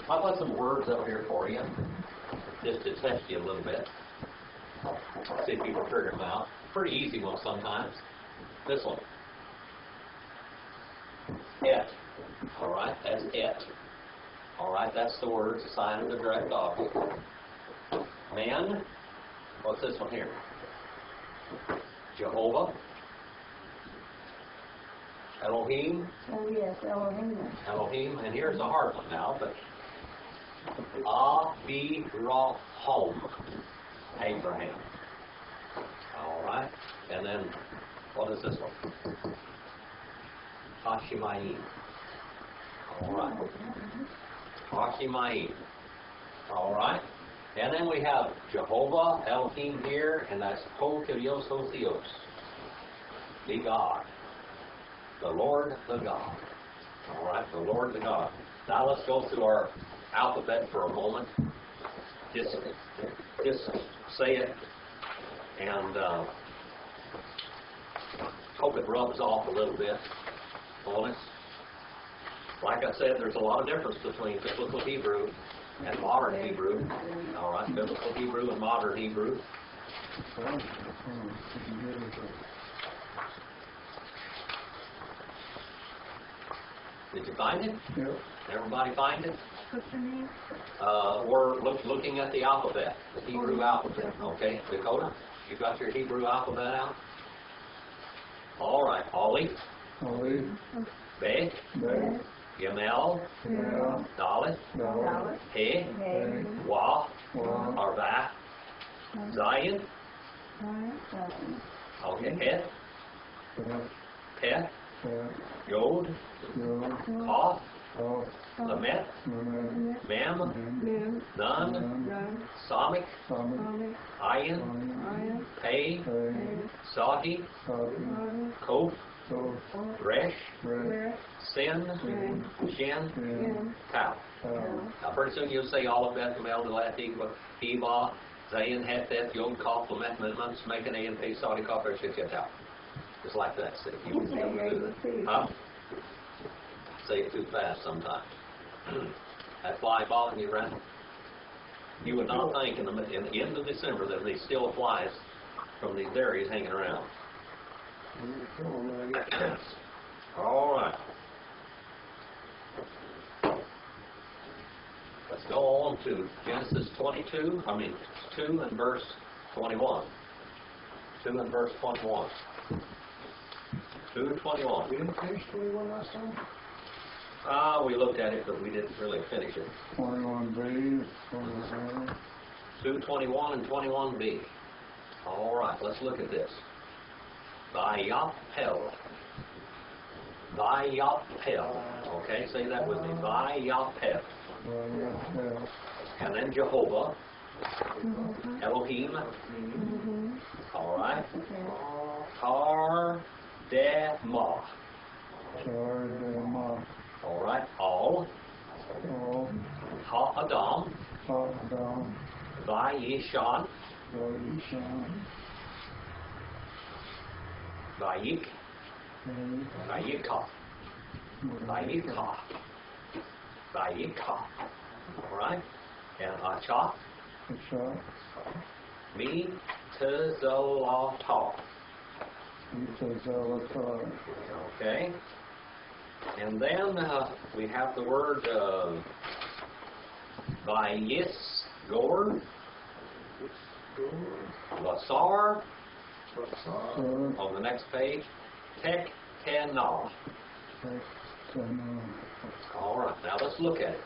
I'll put some words up here for you, just to test you a little bit. See if you can figure them out. Pretty easy one sometimes. This one. It. All right, that's it. All right, that's the word. It's a sign of the direct object. Man. What's this one here? Jehovah. Elohim. Oh, yes, Elohim. Elohim. And here's the hard one now, but Abirahom. Abraham. All right. And then, what is this one? Hashemayim. All right. Hashemayim. All right. And then we have Jehovah, Elohim here, and that's Ho-Kyrios Hosios. The God. The Lord, the God. All right, the Lord, the God. Now let's go through our alphabet for a moment. Just say it, and hope it rubs off a little bit on us. Like I said, there's a lot of difference between biblical Hebrew and modern Hebrew. All right, biblical Hebrew and modern Hebrew. Did you find it? Yep. Everybody find it? What's your name? We're looking at the alphabet, the Hebrew alphabet. Okay, Dakota, you got your Hebrew alphabet out? All right, Ollie, Ollie, Be, Be, Gimel, Gimel, Dalet, Dalet, He, He, Wah, Wah, Arba, Zion, okay, Het, Bet, Pet, Bet, Yod, Yod, Koth, Kof, Lamet, Lamed, Mem, Mem, Nun, Nun, Samik, Samik, Ayin, Ayin, Pei, Pei, Sahi, Sati, Kof, Kof, Resh, Resh, Sin, Sin, Shin, Shin, Tau. Tau, Now pretty soon you'll say all of that from El Delat, Eva, Zayin, Hetheth, Yod, Kof, Lamet, Nun, Smek, and Ayin, Pei, Sahi, Kof, Resh, Shin, Tau. Just like that. See, you can do that. Huh? Say it too fast sometimes. That fly bothering you, right? You would not think in the end of December that there's still flies from these areas hanging around. All right. Let's go on to Genesis 2 and verse 21. 2 and verse 21. 2:21. We didn't finish 21 last time? We looked at it, but we didn't really finish it. 21B, 21A. 2:21 and 21b. All right, let's look at this. Vayapel. Vayapel. Okay, say that with me. Vayapel. And then Jehovah. Elohim. All right. Kardemah. Kardemah. All right. All. Ha-Adam. Ha-Adam. Vayishan. Vayishan. Vayik. Vayikah. Vayikah. Vayikah. All right. And Achah. Achah. Mitzalatah. Mitzalatah. Okay. And then we have the word Vayisgor. Basar. On the next page. Tekkenah. All right, now let's look at it.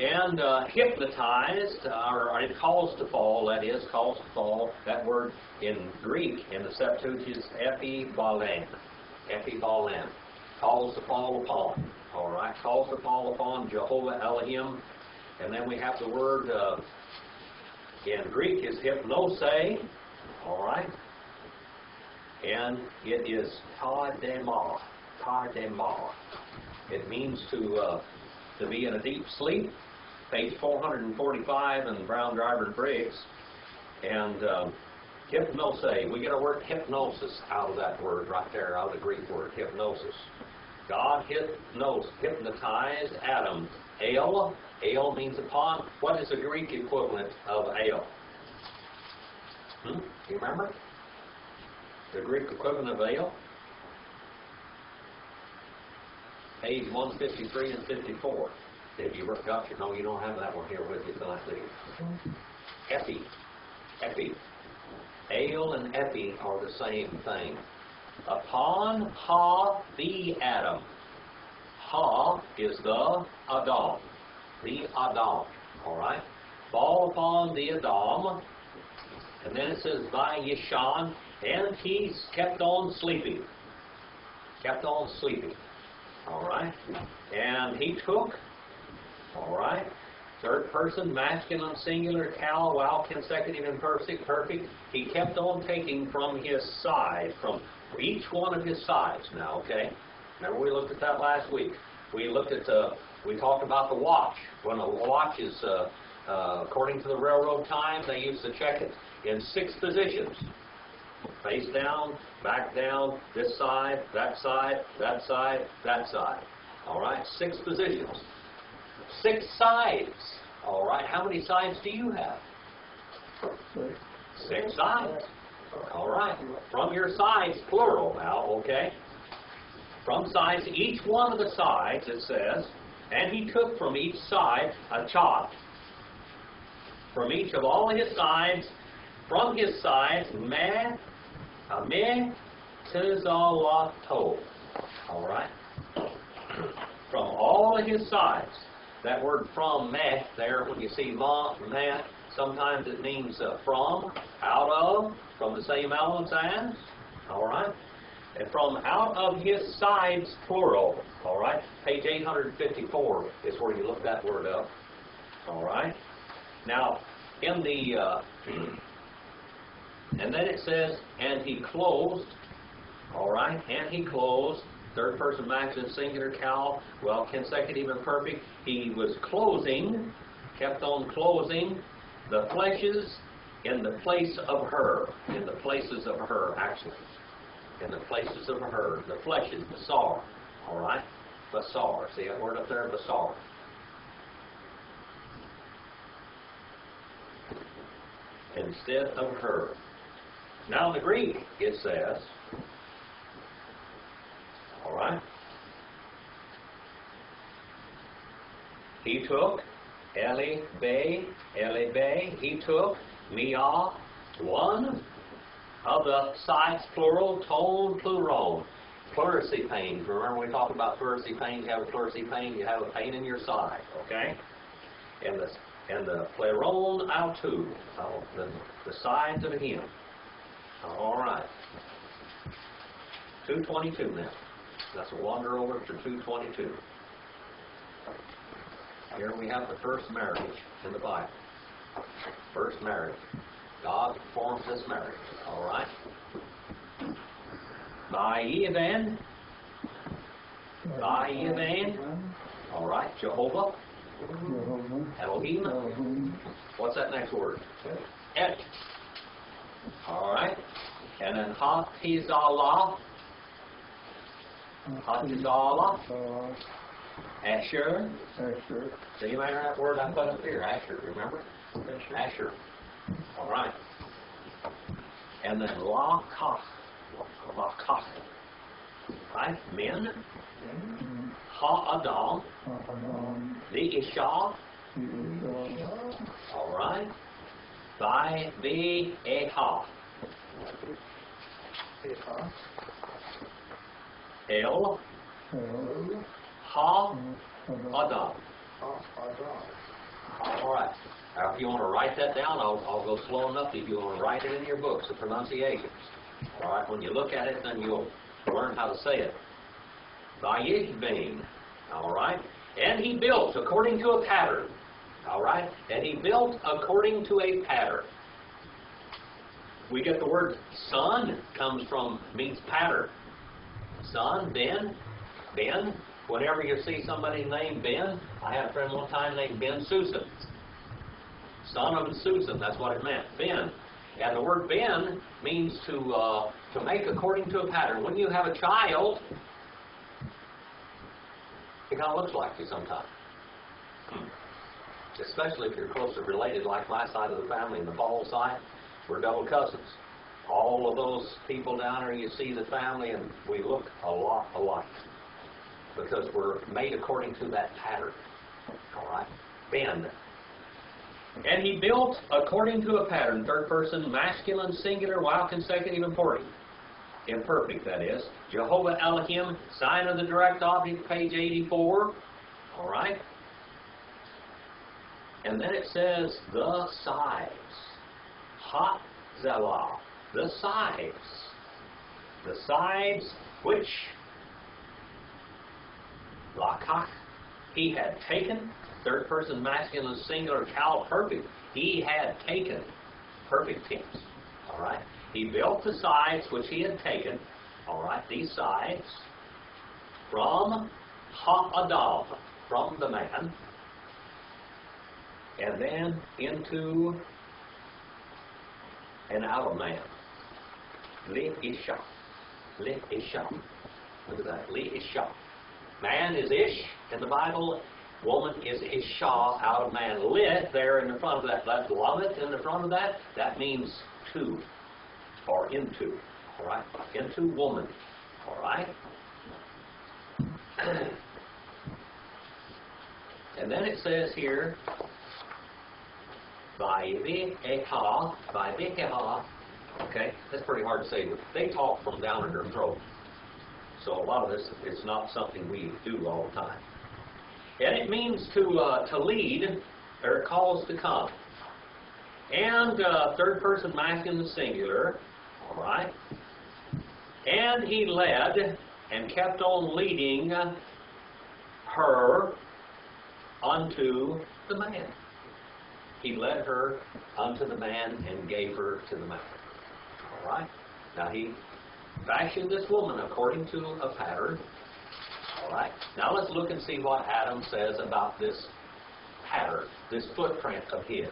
And hypnotized, or it calls to fall, that is, calls to fall. That word in Greek, in the Septuagint, is epibalen. Epibalen. Calls to fall upon. All right, calls to fall upon Jehovah Elohim. And then we have the word in Greek is hypnose. All right. And it is tardemah. Tardemah. It means to be in a deep sleep. Page 445 in Brown, Driver, and Briggs. And hypnose. We get our word hypnosis out of that word right there, out of the Greek word hypnosis. God hypnotized Adam. Ale means upon. What is the Greek equivalent of ale? Do you remember? The Greek equivalent of ale? Page 153 and 54. If you got your, no, you don't have that one here with you, so I see. Epi. Ale and epi are the same thing. Upon the Adam. Is the Adam. The Adam. Alright? Fall upon the Adam. And then it says, by Yishan, and he kept on sleeping. Alright? And he took, alright, third person, masculine, singular, cal, wow, consecutive, and perfect. He kept on taking from his side, from each one of his sides now, okay? Remember we looked at that last week. We talked about the watch. When a watch is, according to the railroad time, they used to check it in 6 positions. Face down, back down, this side, that side, that side, that side. All right, 6 positions. 6 sides. All right, how many sides do you have? 6 sides. All right, from your sides, plural now, okay? From sides, each one of the sides, it says, and he took from each side a chop. From each of all his sides, from his sides, meh, tizawato. All right? From all of his sides. That word from, meh, there, when you see ma, meh, sometimes it means from, out of, from the same elements as. All right? And from out of his sides, plural. All right? Page 854 is where you look that word up. All right? Now, in the, and then it says, and he closed, all right, and he closed, third person masculine, singular, cal, well, consecutive and perfect. He was closing, kept on closing the fleshes in the place of her, in the places of her, actually. In the places of her, the fleshes, basar, all right? Basar, see that word up there, basar. Instead of her. Now in the Greek, it says, all right, he took, ele be, he took, mia, one of the sides, plural, tone, plural, pleurisy pain. Remember we talked about pleurisy pain, you have a pleurisy pain, you have a pain in your side, okay? And the pleron autu, the sides of him. All right. 222 now. Let's wander over to 222. Here we have the first marriage in the Bible. First marriage. God performs this marriage. All right. Vayivan. All right. Jehovah. Elohim. What's that next word? Et. All right. And then Hatizallah. Asher. So you remember that word I put up here? Asher, remember? Asher. All right. And then Lakach. Right? Men. Ha-Adam. The Isha. All right. By the Eha. El. Ha-Adam. All right. Now, if you want to write that down, I'll go slow enough if you want to write it in your books, the pronunciations. All right. When you look at it, then you'll learn how to say it. Vayishbain. All right. And he built according to a pattern. All right. And he built according to a pattern. We get the word son means pattern. Son, Ben. Whenever you see somebody named Ben, I had a friend one time named Ben Susan. Son of Susan, that's what it meant. Ben. And the word Ben means to make according to a pattern. When you have a child, He kind of looks like you sometimes. Especially if you're closely related, like my side of the family and the Paul side, we're double cousins. All of those people down there, you see the family, and we look a lot alike because we're made according to that pattern. All right? Ben. And he built according to a pattern, third person, masculine, singular, while consecutive and imperfect, that is. Jehovah Elohim, sign of the direct object, page 84. All right? And then it says, the sides. Ha zelah. The sides. The sides which lakach, he had taken, third person masculine singular, cal perfect, he had taken, perfect tense. All right? He built the sides which he had taken, all right, these sides, from ha-adam, from the man, and then into and out of man. Li-isha. Li-isha. Look at that. Li-isha. Man is ish in the Bible. Woman is isha, out of man. Lit there in the front of that. That lamet in the front of that, that means to or into. All right? Into woman. All right? And then it says here, Vaiviheha, okay, that's pretty hard to say. They talk from down in their throat. So a lot of this is not something we do all the time. And it means to lead, or calls to come. And third person masculine singular, all right. And he led and kept on leading her unto the man. He led her unto the man and gave her to the man. All right? Now he fashioned this woman according to a pattern. All right? Now let's look and see what Adam says about this pattern, this footprint of his.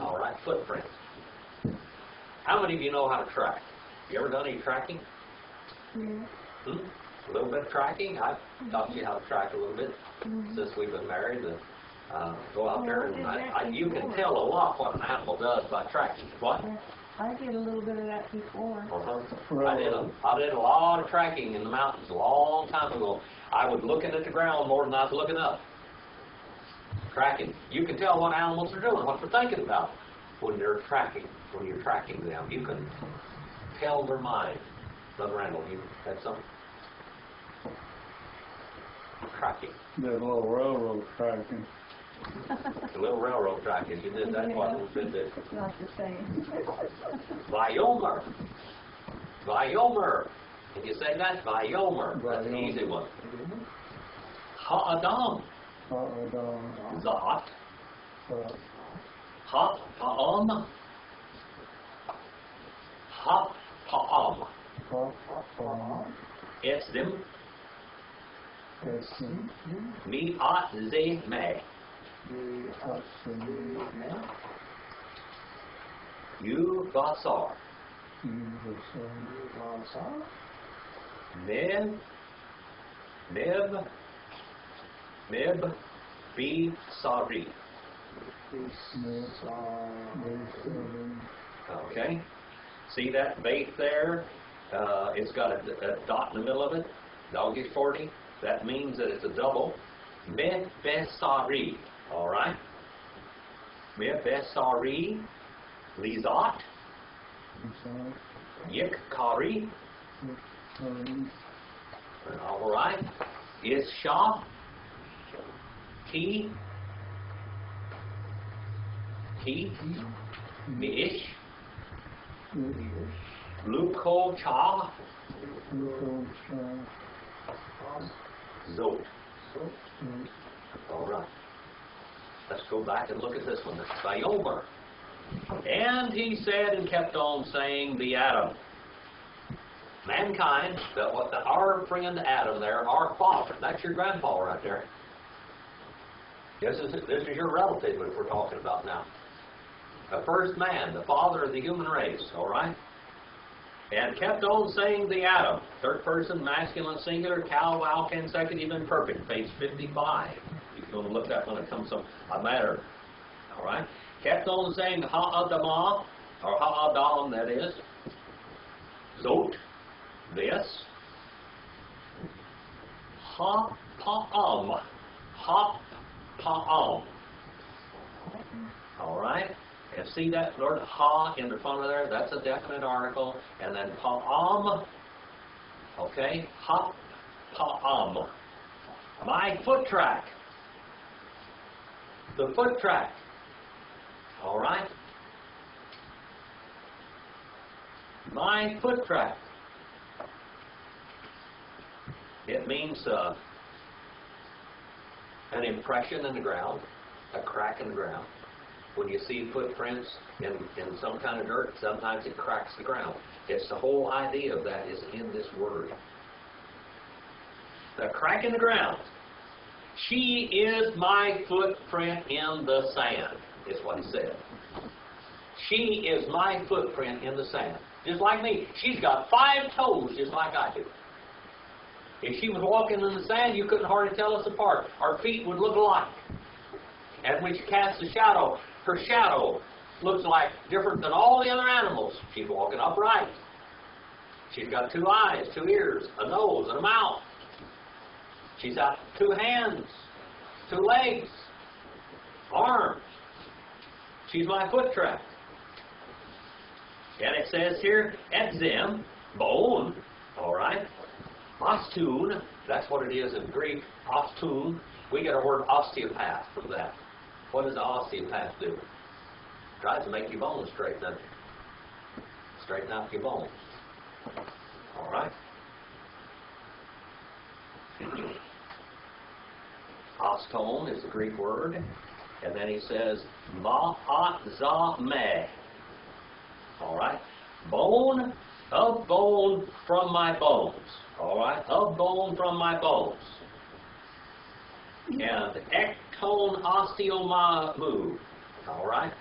All right? Footprint. How many of you know how to track? You ever done any tracking? Yeah. A little bit of tracking. I've taught you how to track a little bit since we've been married. Go out there and you can tell a lot what an animal does by tracking. What? I did a little bit of that before. I did a lot of tracking in the mountains a long time ago. I was looking at the ground more than I was looking up. Tracking. You can tell what animals are doing, what they're thinking about when they're tracking. When you're tracking them, you can tell their mind. Brother Randall, you had something? Tracking. Did a little railroad tracking. The little railroad tracking. You did that one little bit. It's not the same. Viomer. Viomer. Can you say that? Viomer. That's an easy one. Ha-adam. Ha-adam. Zot. Ha-pa'am. Ha-pa'am. Ha-pa'am. Esdim. Esdim. Mi-at-ze-me. You-basar. Mib-bi-sari. Okay. See that bait there? It's got a dot in the middle of it. Doggish 40. That means that it's a double. Mib-bi-sari. All right. Mib-bi-sari. Lizat. Yik-kari. All right. Isha. Ki. Mish. Luko-cha. Zot. All right. Let's go back and look at this one. Vayomer. And he said and kept on saying, the Adam. Mankind, our friend Adam there, our father. That's your grandpa right there. This is your relative that we're talking about now. The first man, the father of the human race, all right? And kept on saying the Adam. Third person, masculine, singular, cal, vowel, consecutive, imperfect. Page 55. If you want to look that when it comes to a matter. All right. Kept on saying ha-adamah, or ha-adam, that is. Zot, this. Ha-pa'am. Ha-pa'am. All right. And see that word ha in the front of there? That's a definite article. And then pa'am. Okay. Ha-pa'am. My foot track. The foot track. All right. My foot track. It means an impression in the ground, a crack in the ground. When you see footprints in some kind of dirt, sometimes it cracks the ground. It's the whole idea of that is in this word. The crack in the ground. She is my footprint in the sand, is what he said. She is my footprint in the sand. Just like me. She's got 5 toes just like I do. If she was walking in the sand, you couldn't hardly tell us apart. Our feet would look alike. And when she casts a shadow, her shadow looks like different than all the other animals. She's walking upright. She's got 2 eyes, 2 ears, a nose, and a mouth. She's got 2 hands, 2 legs, arms. She's my foot track. And it says here, eczem, bone, all right. Ostun, that's what it is in Greek, ostun. We get our word osteopath from that. What does the osteopath do? Tries to make your bones straighten up. Straighten out your bones. All right. Oston is the Greek word. And then he says, ma'atzameh. All right. Bone of bone from my bones. All right. Of bone from my bones. And ecton osteomamu. All right.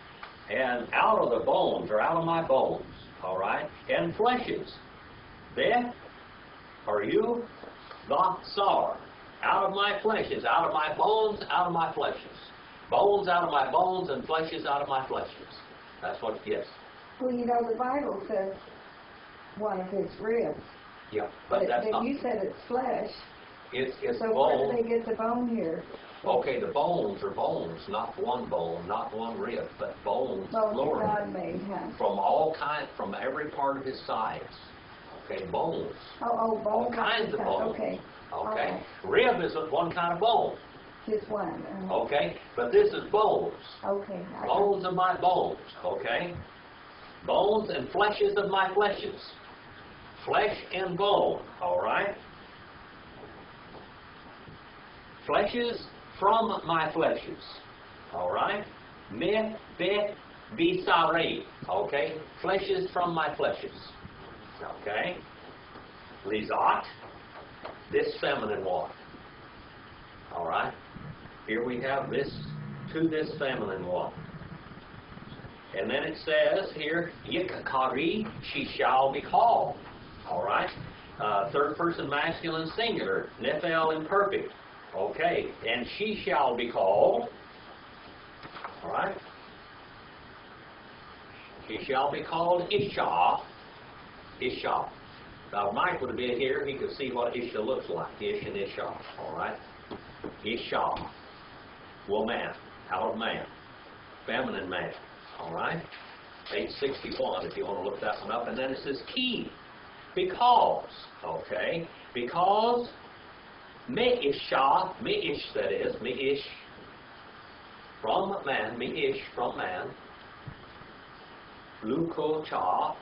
And out of the bones, or out of my bones. All right. And fleshes. There are you, Vatsar. Out of my fleshes, out of my bones, out of my fleshes. Bones out of my bones and fleshes out of my fleshes. That's what it gets. Well, you know, the Bible says one of his ribs. Yeah, but that's then not. You said it's flesh. It's so bone. where do they get the bone here? Okay, the bones are bones, not one bone, not one rib, but bones, plural. God made, huh? From all kinds, from every part of his sides. Okay, bones. Oh, bones. All kinds of bones. Okay. Okay. Rib is one kind of bone. Just one. Okay, but this is bones. Okay. Bones of my bones. Okay. Bones and fleshes of my fleshes. Flesh and bone. All right. Fleshes from my fleshes. All right. Me, be, bisare. Okay. Fleshes from my fleshes. Okay. Lizat. This feminine one. All right. Here we have this to this feminine one. And then it says here, Yikakari, she shall be called. All right. Third person masculine singular. Nephel imperfect. Okay. And she shall be called. All right. She shall be called Isha. Isha. Now, if Mike would have been here, he could see what Isha looks like. Ish and Isha. All right. Isha. Woman. Out of man. Feminine man. All right. Page 61, if you want to look that one up. And then it says key. Because. Okay. Because me'isha, me'ish that is, me'ish, from man, me'ish from man, lukocha,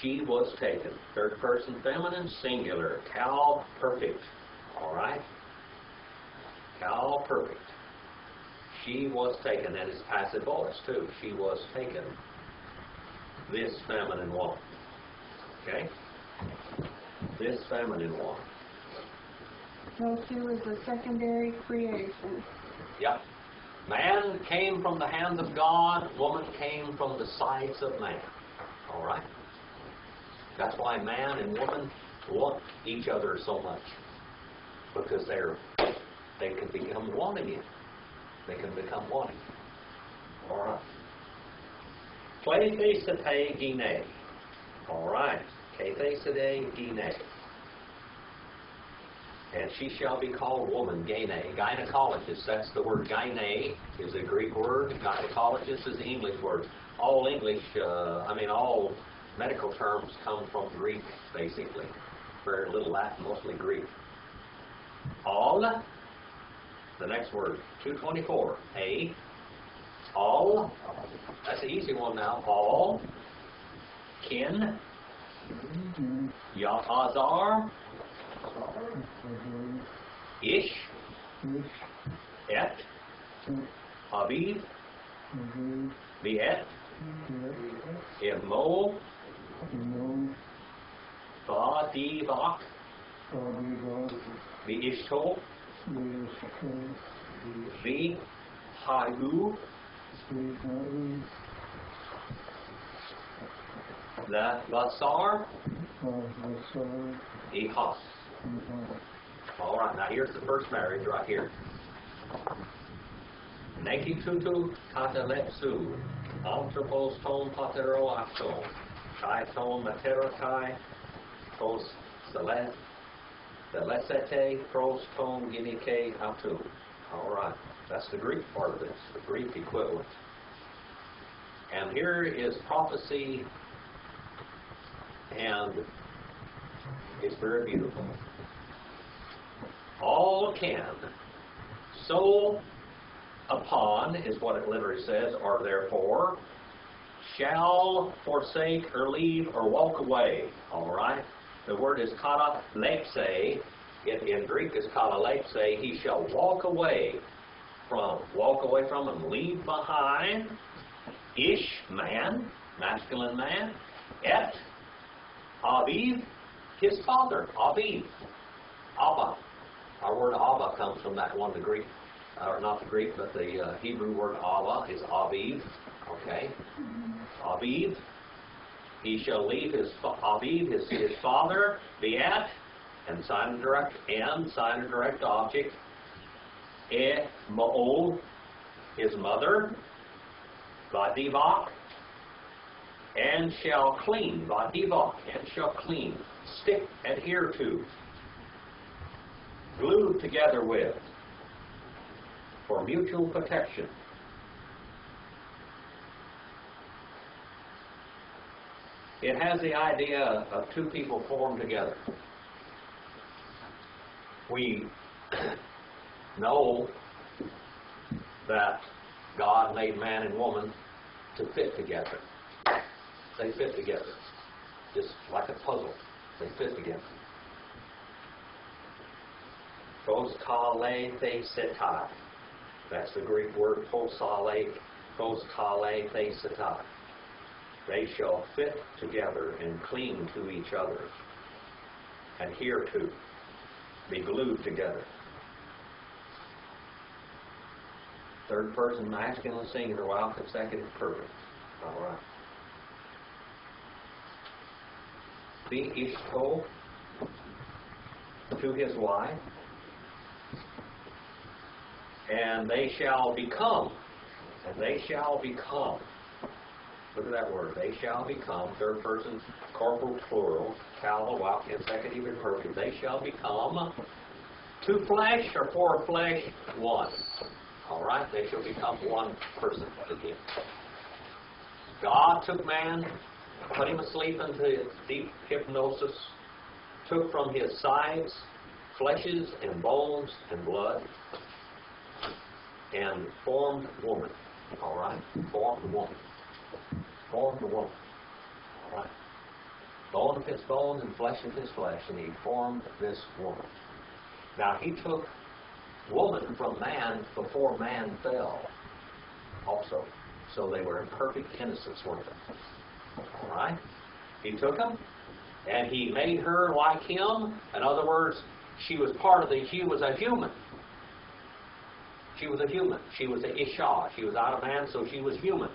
she was taken. Third person feminine, singular. Cal perfect. All right? Cal perfect. She was taken. That is passive voice, too. She was taken. This feminine one. Okay? This feminine one. So she was a secondary creation. Yep. Man came from the hands of God. Woman came from the sides of man. All right? That's why man and woman want each other so much. Because they can become one again. They can become one again. All right. Kleithesate gine. All right. Kleithesate gine. And she shall be called woman, gene. Gynecologist, that's the word gyne, is a Greek word. Gynecologist is the English word. All English, all medical terms come from Greek, basically. Very little Latin, mostly Greek. All, the next word, 224. All, that's the easy one now. All, kin, Yahazar, Ish, Et, Aviv, Viet, Imo, Vadivak, Viishto, Vihayu, the Vasar, Ihas. All right, now here's the first marriage right here. Nekitutu katalepsu, anthropos ton patero acton, kai ton materotai, tos selesete, pros ton ginike atu. All right, that's the Greek part of this, the Greek equivalent. And here is prophecy, and it's very beautiful. All can, so upon is what it literally says, or therefore, shall forsake or leave or walk away. All right? The word is kata lepse. In Greek is kata lepse. He shall walk away from and leave behind. Ish, man, masculine man. Et, Aviv, his father. Aviv, Abba. Our word Abba comes from that one, the Greek, or not the Greek, but the Hebrew word Abba is Aviv. Okay, Aviv. He shall leave his Aviv, his father, Viet, and sign a direct object. Ma'ol, his mother, Vadivak, and shall clean, Vadivak, and shall clean, stick, adhere to, glued together with, for mutual protection. It has the idea of two people formed together. We know that God made man and woman to fit together. They fit together, just like a puzzle. They fit together. Proskale thesetai. That's the Greek word proskale thesetai. They shall fit together and cling to each other, adhere to, be glued together. Third person masculine singular while consecutive perfect. All right. Be ishto, to his wife, and they shall become, look at that word, they shall become, third person, corporal plural, kala, while consecutive and perfect, they shall become two flesh or four flesh, one. All right, they shall become one person again. God took man, put him asleep into deep hypnosis, took from his sides fleshes and bones and blood, and formed woman. All right, formed woman. Formed the woman. All right, bone of his bones and flesh of his flesh, and he formed this woman. Now he took woman from man before man fell, also. So they were in perfect innocence with him. All right? He took them, and he made her like him. In other words, she was she was a human. She was a human. She was a Isha. She was out of man, so she was human.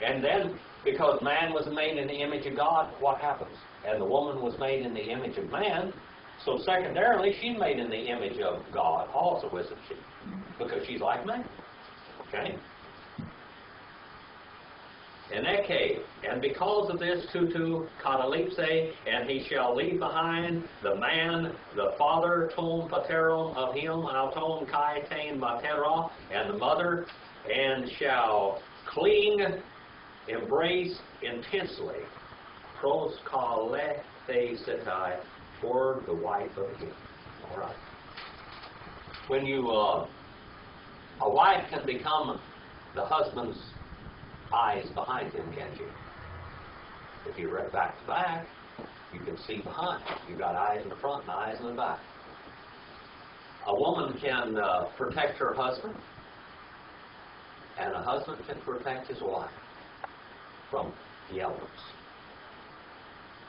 And then, because man was made in the image of God, what happens? And the woman was made in the image of man. So secondarily, she's made in the image of God also, isn't she? Because she's like man. Okay? Eneke, and because of this, tutu katalipse, and he shall leave behind the man, the father, ton pateron of him, auton kai tain matera, and the mother, and shall cling, embrace intensely, pros kale setai, for the wife of him. All right. When you, a wife can become the husband's eyes behind him, can't you? If you read back to back, you can see behind. You've got eyes in the front and eyes in the back. A woman can protect her husband, and a husband can protect his wife from the elements.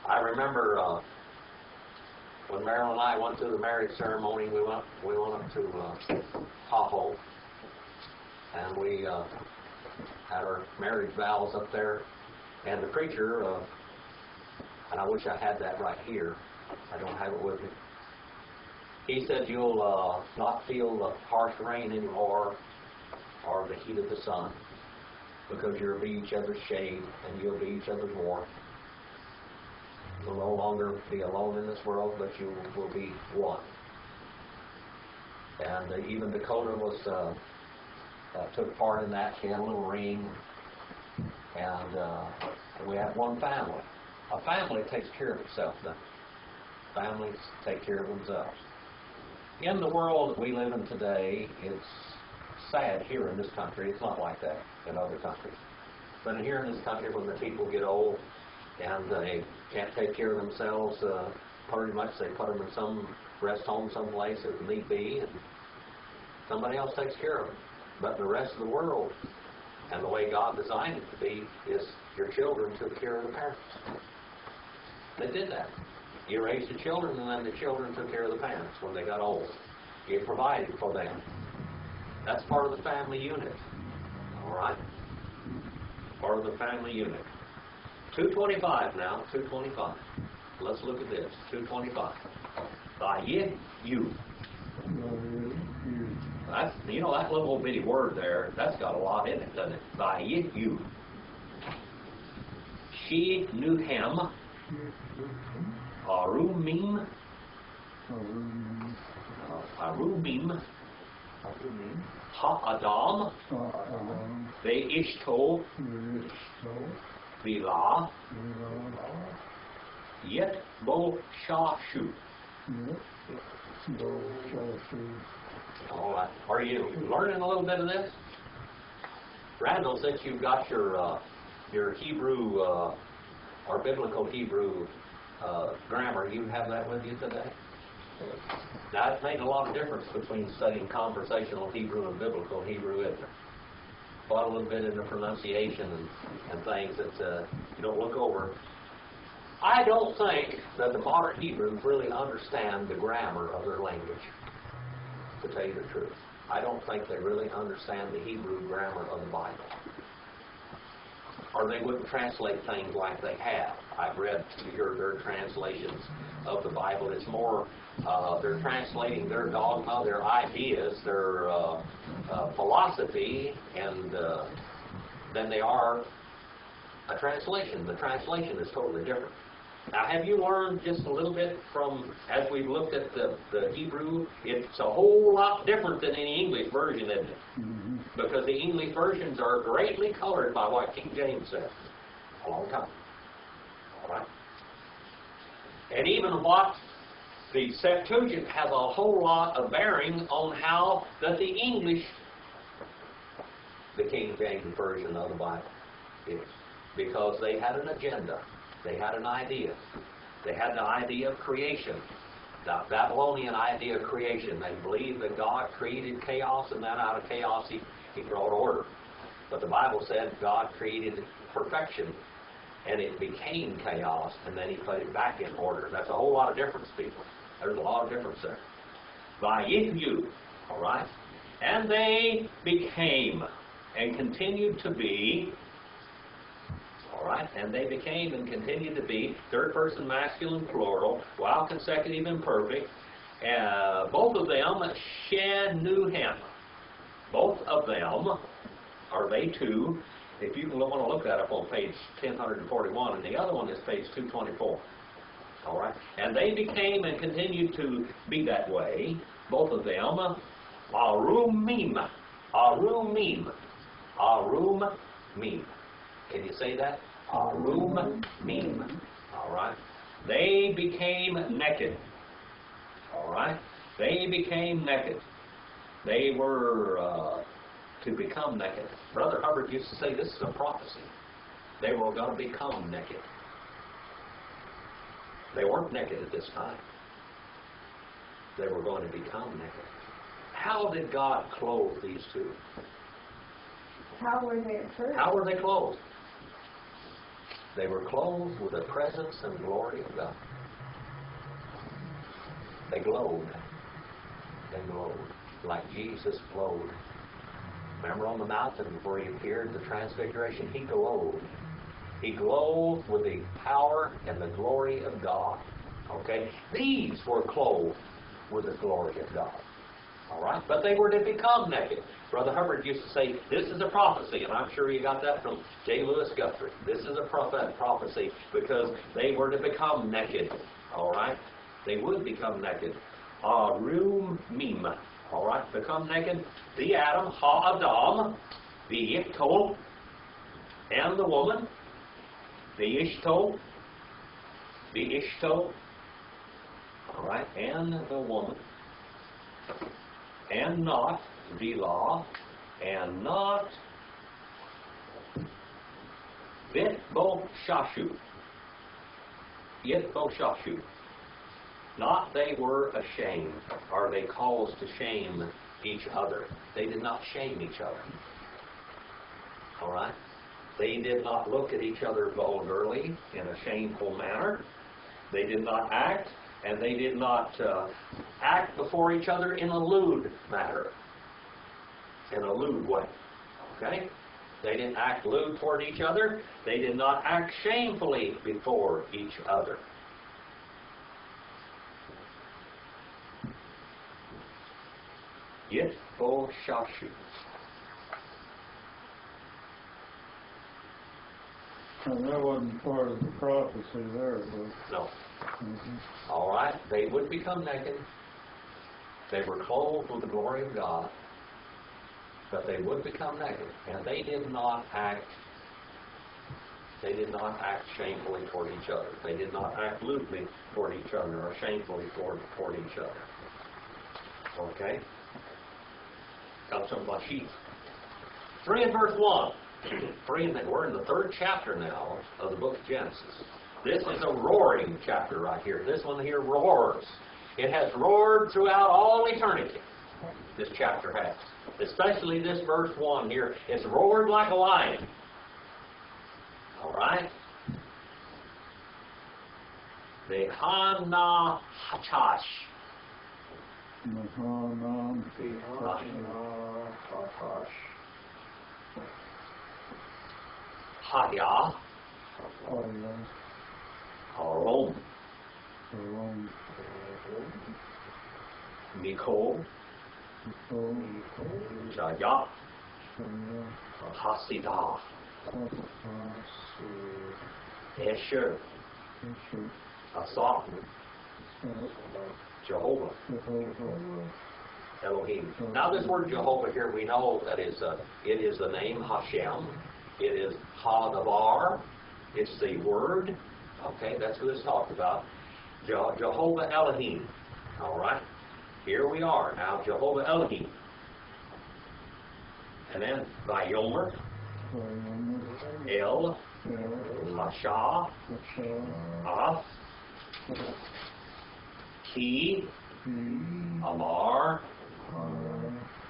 I remember when Marilyn and I went through the marriage ceremony, we went up to Tahoe, and we had our marriage vows up there, and the preacher, and I wish I had that right here, I don't have it with me, he said, you'll not feel the harsh rain anymore or the heat of the sun, because you'll be each other's shade and you'll be each other's warmth. You'll no longer be alone in this world, but you will be one. And even Dakota was took part in that. She had a little ring, and we have one family. A family takes care of itself then. Families take care of themselves. In the world that we live in today, it's sad here in this country. It's not like that in other countries. But here in this country, when the people get old and they can't take care of themselves, pretty much they put them in some rest home someplace if need be, and somebody else takes care of them. But the rest of the world, and the way God designed it to be, is your children took care of the parents. They did that. You raised the children, and then the children took care of the parents when they got old. You provided for them. That's part of the family unit. All right? Part of the family unit. 225 now, 225. Let's look at this. 225. Vaye you. That's, you know, that little bitty word there, that's got a lot in it, doesn't it? Vaye you. She knew him. Arumim. Arumim. Ha-Adam. Ve'ishto. Vila. Yet bo shashu. All right. Are you learning a little bit of this? Randall, since you've got your Hebrew or biblical Hebrew grammar, you have that with you today? Now, it's made a lot of difference between studying conversational Hebrew and biblical Hebrew, isn't it? But a little bit in the pronunciation and things that you don't look over. I don't think that the modern Hebrews really understand the grammar of their language, to tell you the truth. I don't think they really understand the Hebrew grammar of the Bible. Or they wouldn't translate things like they have. I've read their translations of the Bible. It's more, they're translating their dogma, their ideas, their philosophy, and than they are a translation. The translation is totally different. Now, have you learned just a little bit from, as we've looked at the Hebrew, it's a whole lot different than any English version, isn't it? Mm-hmm. Because the English versions are greatly colored by what King James said a long time. All right? And even what the Septuagint has a whole lot of bearing on how that the English, the King James version of the Bible is. Because they had an agenda. They had an idea. They had the idea of creation. The Babylonian idea of creation. They believed that God created chaos, and then out of chaos he brought order. But the Bible said God created perfection, and it became chaos, and then he put it back in order. That's a whole lot of difference, people. There's a lot of difference there. Vayihu, all right? And they became and continued to be, all All right? And they became and continue to be third person masculine plural, while consecutive and perfect. Both of them shed new him. Both of them, are they two? If you want to look that up on page 1041, and the other one is page 224. All right? And they became and continue to be that way, both of them, arumim. Arumim. Arumim. Can you say that? Arumim. All right? They became naked. All right? They became naked. They were to become naked. Brother Hubbard used to say this is a prophecy. They were going to become naked. They weren't naked at this time. They were going to become naked. How did God clothe these two? How were they at first? How were they clothed? They were clothed with the presence and glory of God. They glowed. They glowed like Jesus glowed. Remember on the mountain before he appeared, the transfiguration, he glowed. He glowed with the power and the glory of God. Okay? These were clothed with the glory of God. All right? But they were to become naked. Brother Hubbard used to say, this is a prophecy, and I'm sure you got that from J. Lewis Guthrie. This is a prophecy because they were to become naked. All right? They would become naked. Arumim. All right? Become naked. The Adam, Ha-Adam, the Yichtol, and the woman, the Ishto, all right, and the woman, and not Vilah, and not Yitbo-Shashu. Not they were ashamed, or they caused to shame each other. They did not shame each other. All right? They did not look at each other vulgarly in a shameful manner. They did not act, and they did not act before each other in a lewd manner, in a lewd way. Okay? They didn't act lewd toward each other. They did not act shamefully before each other. Yitbo-Shashu. And that wasn't part of the prophecy there, but... No. All right. They would become naked. They were clothed with the glory of God. But they would become naked. And they did not act shamefully toward each other. They did not act lewdly toward each other or shamefully toward each other. Okay? Got some of my sheets. 3 and verse 1. We're in the 3rd chapter now of the book of Genesis. This is a roaring chapter right here. This one here roars. It has roared throughout all eternity. This chapter has. Especially this verse 1 here. It's roared like a lion. All right? The Hana Hachash. Haya, Harom, Mikol, Jaya, Hasidah, Esher, Asaf, Jehovah, Elohim. Now this word Jehovah here, we know that it is the name Hashem. It is Ha-Davar. It's the word. Okay, that's who it's talked about. Jehovah Elohim. All right. Here we are now. Jehovah Elohim. And then Vayomer. El. Lasha. Af. Ki. Amar.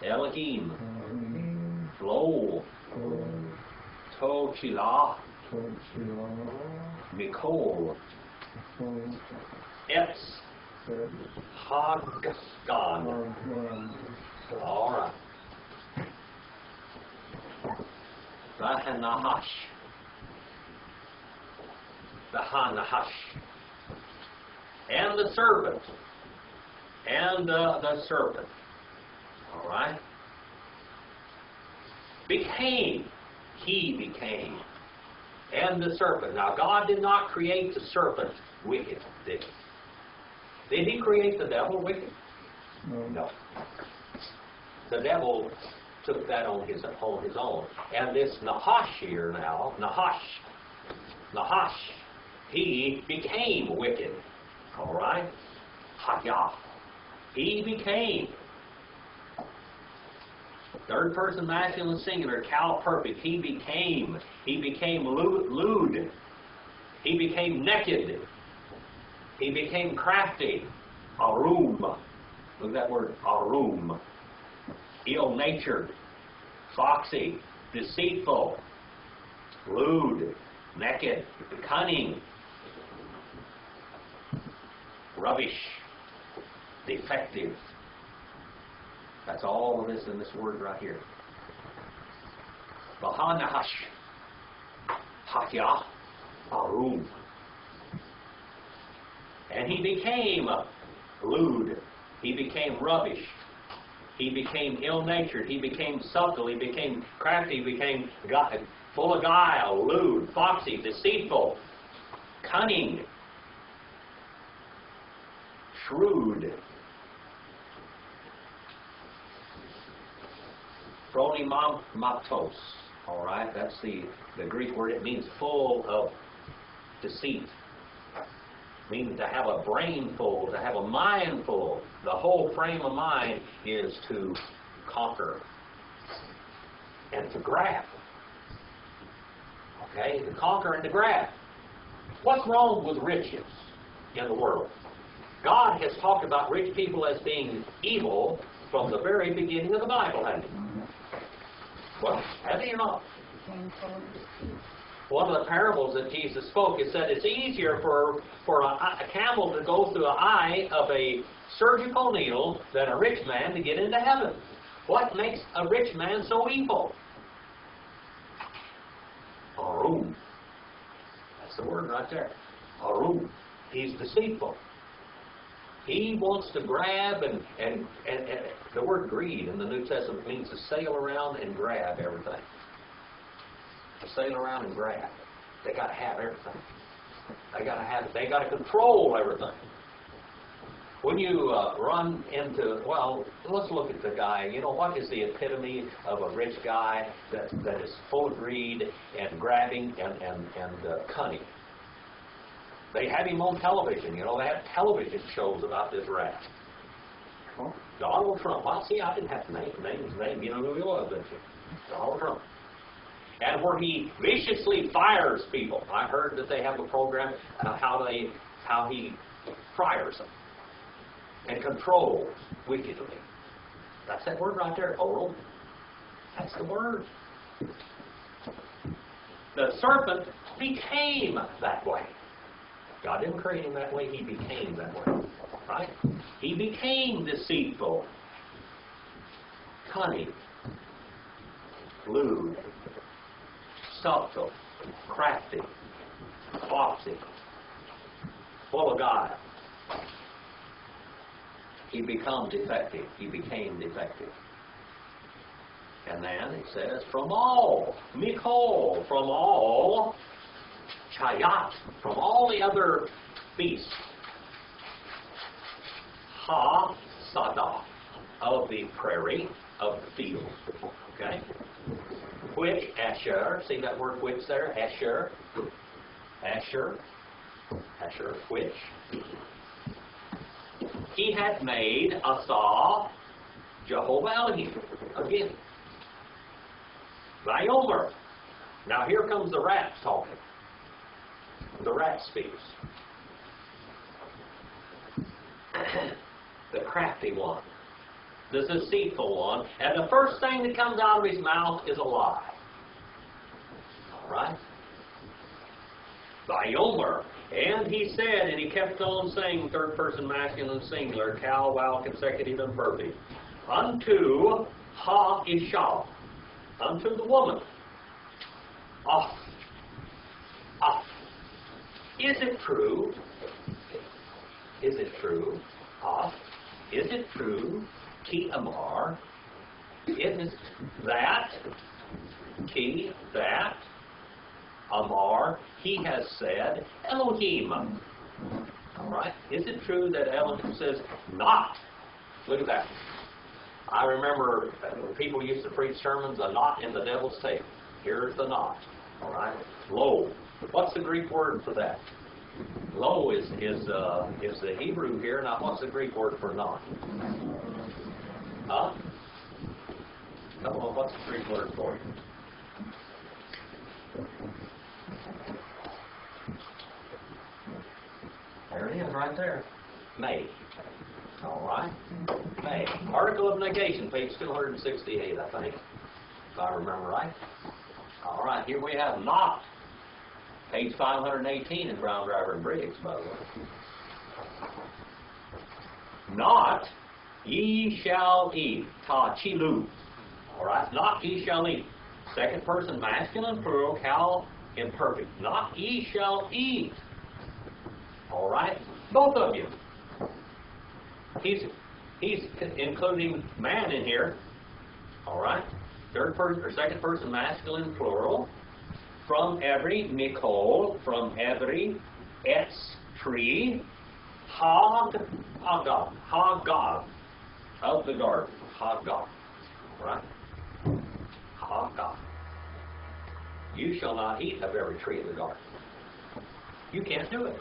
Elohim. Lo. Tochila, Mikol, Etz, Hagaskan. All right. Rahanahash. the Ha-Nahash, and the serpent, and the serpent, all right, became, he became, and the serpent. Now, God did not create the serpent wicked, did he? Did he create the devil wicked? No. The devil took that on his own. And this Nahash here now, Nahash, he became wicked. All right? Hayah. He became. Third person masculine singular, Cal perfect. He became lewd. He became naked. He became crafty. Arum. Look at that word, arum. Ill-natured, foxy, deceitful, lewd, naked, cunning, rubbish, defective. That's all of this in this word right here. Bahanahash, Hakya, Arum. And he became lewd. He became rubbish. He became ill-natured. He became subtle. He became crafty. He became full of guile, lewd, foxy, deceitful, cunning, shrewd. Pronimatos. All right, that's the Greek word. It means full of deceit. Meaning to have a brain full, to have a mind full. The whole frame of mind is to conquer and to grab. Okay? To conquer and to grab. What's wrong with riches in the world? God has talked about rich people as being evil from the very beginning of the Bible, hasn't he? Well, has he or not? One of the parables that Jesus spoke, it said it's easier for a camel to go through the eye of a surgical needle than a rich man to get into heaven. What makes a rich man so evil? Arum. That's the word right there. Arum. He's deceitful. He wants to grab and the word greed in the New Testament means to sail around and grab everything. To sail around and grab. They got to have everything. They got to control everything. When you run into, well, let's look at the guy. You know, what is the epitome of a rich guy that is full of greed and grabbing and cunning? They have him on television. You know, they have television shows about this rat. Donald Trump. Well, see, I didn't have to name his name. You know who he was, didn't you? Donald Trump. And where he viciously fires people. I heard that they have a program how he fires them and controls wickedly. That's that word right there, oral. That's the word. The serpent became that way. God didn't create him that way. He became that way. Right? He became deceitful, cunning, lewd, subtle, crafty, foxy, full of guile. He became defective. He became defective. And then it says, from all, Mikol, from all, Chayat, from all the other beasts, Ha, Sadah, of the prairie, of the field. Okay? Which, Asher, see that word which there? Asher, which. He had made Asa, Jehovah Elohim, again. Vayomer. Now here comes the rat talking. The rat speaks. The crafty one. The deceitful one. And the first thing that comes out of his mouth is a lie. Alright? Vayomer. And he said, and he kept on saying, third person masculine singular, cal, wow, consecutive, and perfect. Unto Ha-Isha. Unto the woman. Is it true? Is it true? Is it true? Ki amar. Is that? Ki, that. Amar, he has said, Elohim. All right. Is it true that Elohim says not? Look at that. I remember when people used to preach sermons, a knot in the devil's tail. Here's the knot. All right. Lo. What's the Greek word for that? Lo is the Hebrew here. Now, what's the Greek word for knot? Huh? Come on, what's the Greek word for it? There it is, right there. May. All right. May. Article of negation, page 268, I think, if I remember right. All right, here we have not. Page 518 in Brown, Driver, and Briggs, by the way. Not ye shall eat. Ta chilu. All right, not ye shall eat. Second person, masculine, plural, cal, imperfect. Not ye shall eat. All right, both of you. He's including man in here. All right, third person or second person, masculine, plural. From every Nicole, from every etz tree, Hagah of the garden, Hagah, right? Hagah. You shall not eat of every tree of the garden. You can't do it.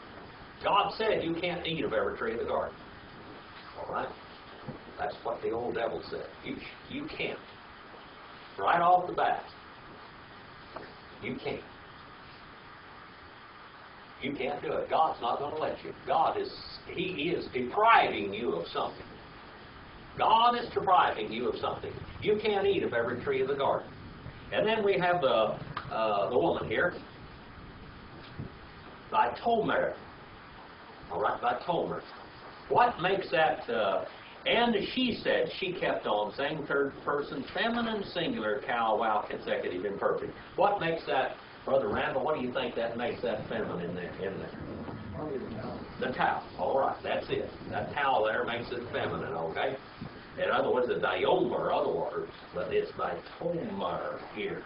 God said you can't eat of every tree of the garden. All right? That's what the old devil said. You can't. Right off the bat. You can't. You can't do it. God's not going to let you. He is depriving you of something. God is depriving you of something. You can't eat of every tree of the garden. And then we have the woman here. Thy tomer. All right, thy tomer. What makes that? And she said, she kept on saying, third person, feminine, singular, cow, wow, consecutive, imperfect. What makes that, Brother Randall, what do you think that makes that feminine in there? The towel. All right, that's it. That towel there makes it feminine, okay? In other words, the diomer, other words, but it's by tomer here.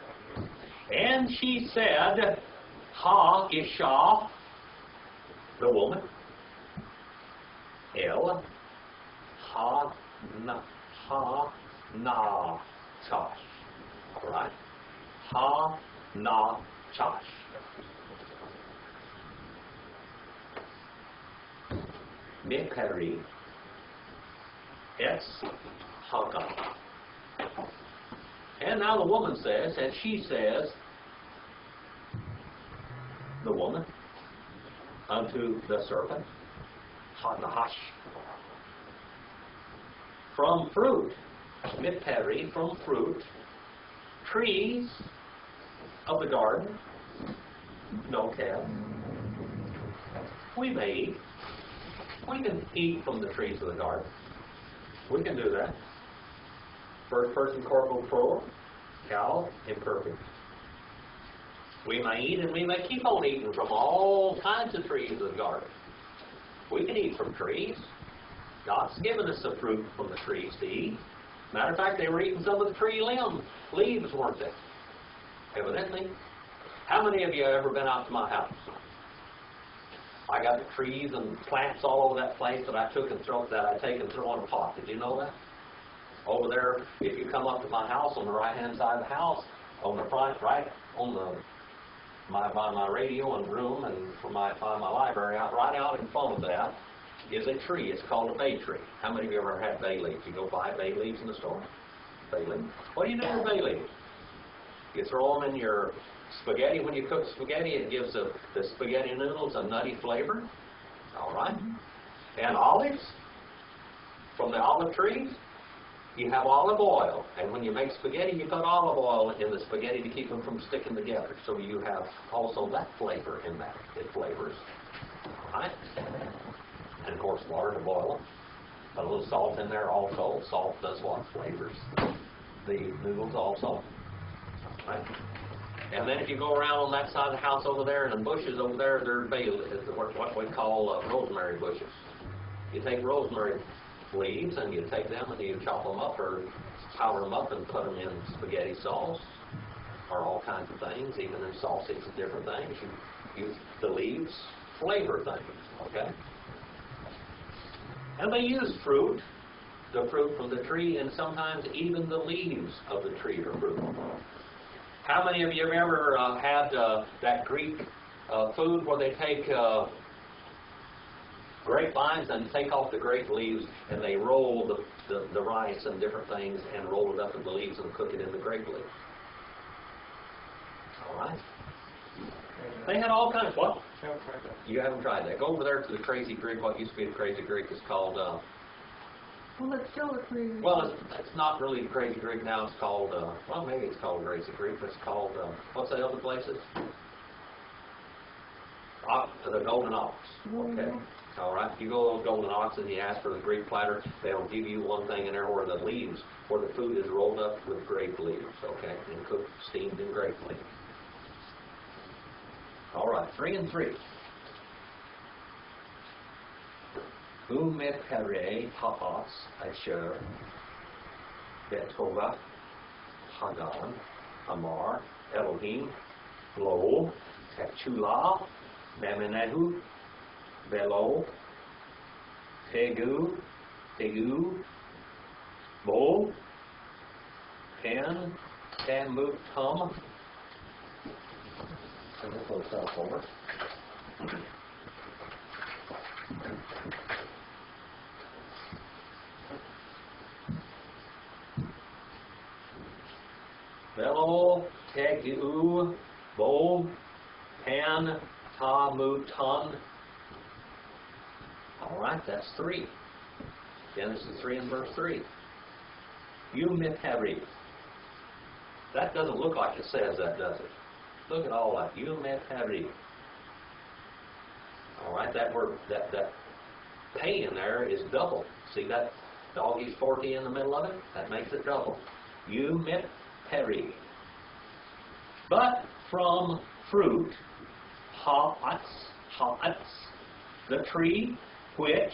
And she said, ha, isha, the woman, el, ha na chash. All right. Ha na chash. Mikari es haga. And now the woman says, and she says, the woman unto the serpent, hanahash. From fruit, mitperi, from fruit, trees of the garden, no cal. We may eat. We can eat from the trees of the garden. We can do that. First person corporal plural, cal, imperfect. We may eat and we may keep on eating from all kinds of trees of the garden. We can eat from trees. God's given us the fruit from the trees to eat. Matter of fact, they were eating some of the tree leaves, weren't they? Evidently. How many of you have ever been out to my house? I got the trees and plants all over that place that I take and throw in a pot. Did you know that? Over there, if you come up to my house on the right-hand side of the house, on the front, right on by my radio and room and by my library, right out in front of that is a tree. It's called a bay tree. How many of you ever had bay leaves? You go buy bay leaves in the store? Bay leaves. What do you do with bay leaves? You throw them in your spaghetti. When you cook spaghetti, it gives the spaghetti noodles a nutty flavor. All right. And olives, from the olive trees, you have olive oil. And when you make spaghetti, you put olive oil in the spaghetti to keep them from sticking together. So you have also that flavor in that. It flavors. All right. And of course, water to boil them. Put a little salt in there also. Salt does what? Flavors the noodles also. Right? And then if you go around on that side of the house over there, and the bushes over there, they're what we call rosemary bushes. You take rosemary leaves and you take them and you chop them up or powder them up and put them in spaghetti sauce or all kinds of things, even in sausage and different things. You use the leaves, flavor things, okay? And they use fruit, the fruit from the tree, and sometimes even the leaves of the tree are fruit. How many of you have ever had that Greek food where they take grapevines and take off the grape leaves and they roll the rice and different things and roll it up in the leaves and cook it in the grape leaves? All right. They had all kinds of what? You haven't tried that. Go over there to the Crazy Greek. What used to be the Crazy Greek is called... Well, it's still a crazy. well, it's not really the Crazy Greek now. It's called... well, maybe it's called Crazy Greek, but it's called... what's the other places? The Golden Ox. Okay. All right. You go to the Golden Ox and you ask for the Greek platter, they'll give you one thing in there where the leaves, where the food is rolled up with grape leaves, okay, and cooked, steamed in grape leaves. All right, 3 and 3. Umepere papas asher betova hagan amar Elohim lo techula memenehu velo tegu bo pen temutum. And we'll close that over. Velo tegu bo pan tamutan. All right, that's 3. Genesis 3 and verse 3. Umiperi. That doesn't look like it says that, does it? Look at all that. Umiperi. All right, that word, that pay in there is double. See that doggy's 40 in the middle of it? That makes it double. Umiperi. But from fruit, ha'atz, the tree which,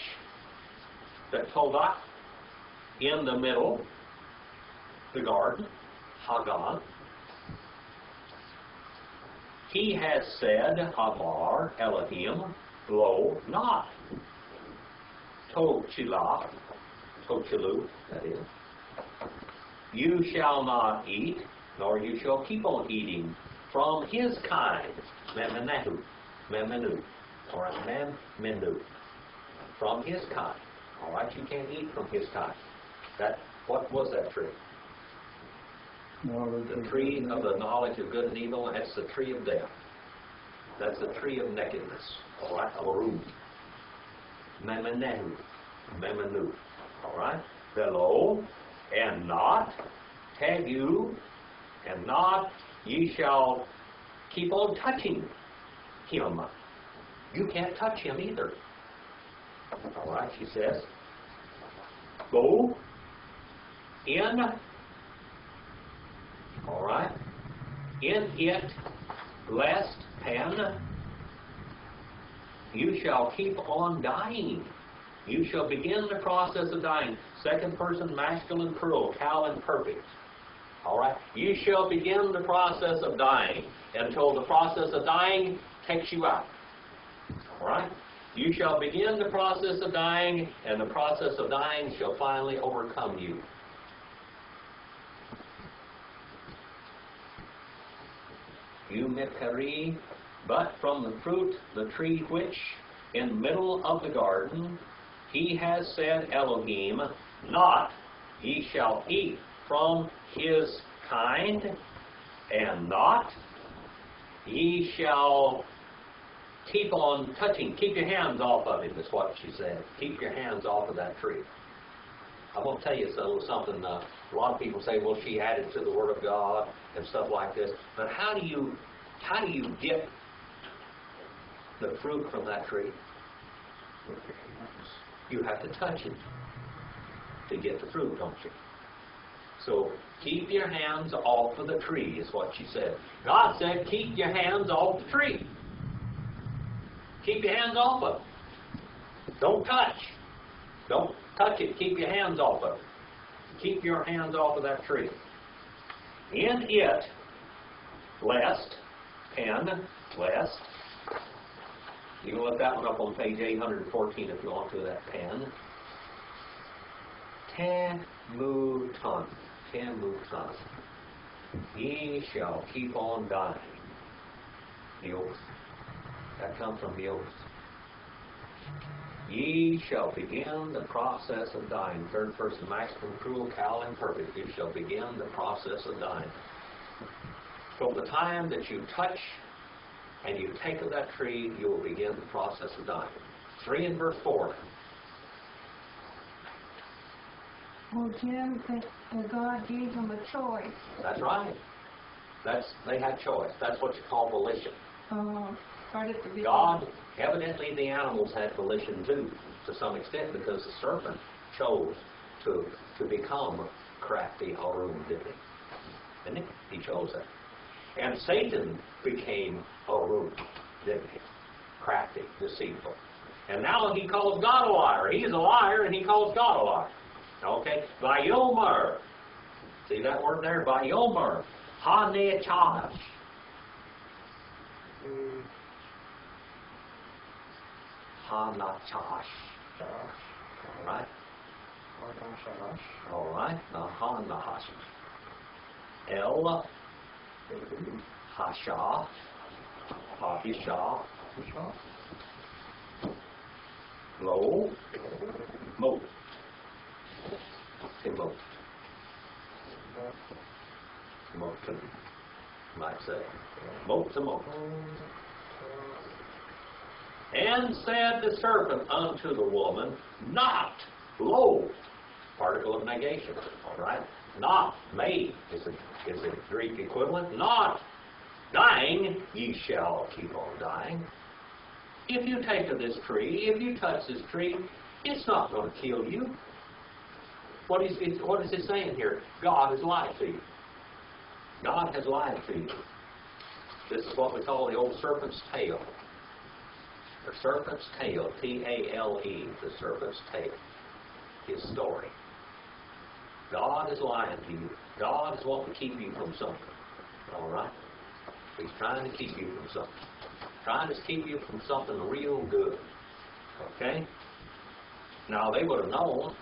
the todak, in the middle, the garden, Hagan, he has said, Amar, Elohim, lo, not. Tochilah, Tochilu, that is. You shall not eat, nor you shall keep on eating from his kind, Memenehu, Memenu, or Memenu, from his kind. All right, you can't eat from his kind. That, what was that tree? The tree of the knowledge of good and evil. That's the tree of death. That's the tree of nakedness. All right, Aru, Memenehu, Memenu. All right, Velo, and not, Tegu, and not, ye shall keep on touching him. You can't touch him either. All right, she says, go in, all right, in it, lest pen, you shall keep on dying. You shall begin the process of dying. Second person, masculine plural, cal imperfect. All right, you shall begin the process of dying until the process of dying takes you out. All right? You shall begin the process of dying, and the process of dying shall finally overcome you. Umiperi, but from the fruit, the tree which in the middle of the garden, he has said, Elohim, not ye shall eat from his kind, and not ye shall keep on touching. Keep your hands off of him, is what she said. Keep your hands off of that tree. I'm going to tell you a little something. A lot of people say, well, she added to the Word of God and stuff like this. But how do you get the fruit from that tree? You have to touch it to get the fruit, don't you? So keep your hands off of the tree is what she said. God said, keep your hands off the tree. Keep your hands off of it. Don't touch. Don't touch it. Keep your hands off of it. Keep your hands off of that tree. In it, lest, you can look that one up on page 814 if you want to, that pen. Temuton. Ye shall keep on dying. The oath. That comes from the oath. Ye shall begin the process of dying. Third person maximum, cruel, cowel, imperfect. You shall begin the process of dying. From the time that you touch and you take of that tree, you will begin the process of dying. 3 and verse 4. Well, Jim, God gave them a choice. That's right. They had choice. That's what you call volition. Right at the beginning. God, evidently the animals had volition too, to some extent, because the serpent chose to become crafty Arum, didn't he? Didn't he? He chose that. And Satan became Arum, didn't he? Crafty, deceitful. And now he calls God a liar. He's a liar and he calls God a liar. Okay? Vayomer. See that word there? Vayomer. Hanechash. Hanachash. Right? All right. Now, Hanahash. El Hasha. Hahisha. Lo. Mo. Timot. Moten, might say. Moten. And said the serpent unto the woman, not, lo, particle of negation, all right? Not, may, is the Greek equivalent. Not, dying, ye shall keep on dying. If you take of this tree, if you touch this tree, it's not going to kill you. What is it saying here? God has lied to you. God has lied to you. This is what we call the old serpent's tail. The serpent's tail, T-A-L-E, the serpent's tail. His story. God is lying to you. God is wanting to keep you from something. All right? He's trying to keep you from something. Trying to keep you from something real good. Okay? Now, they would have known.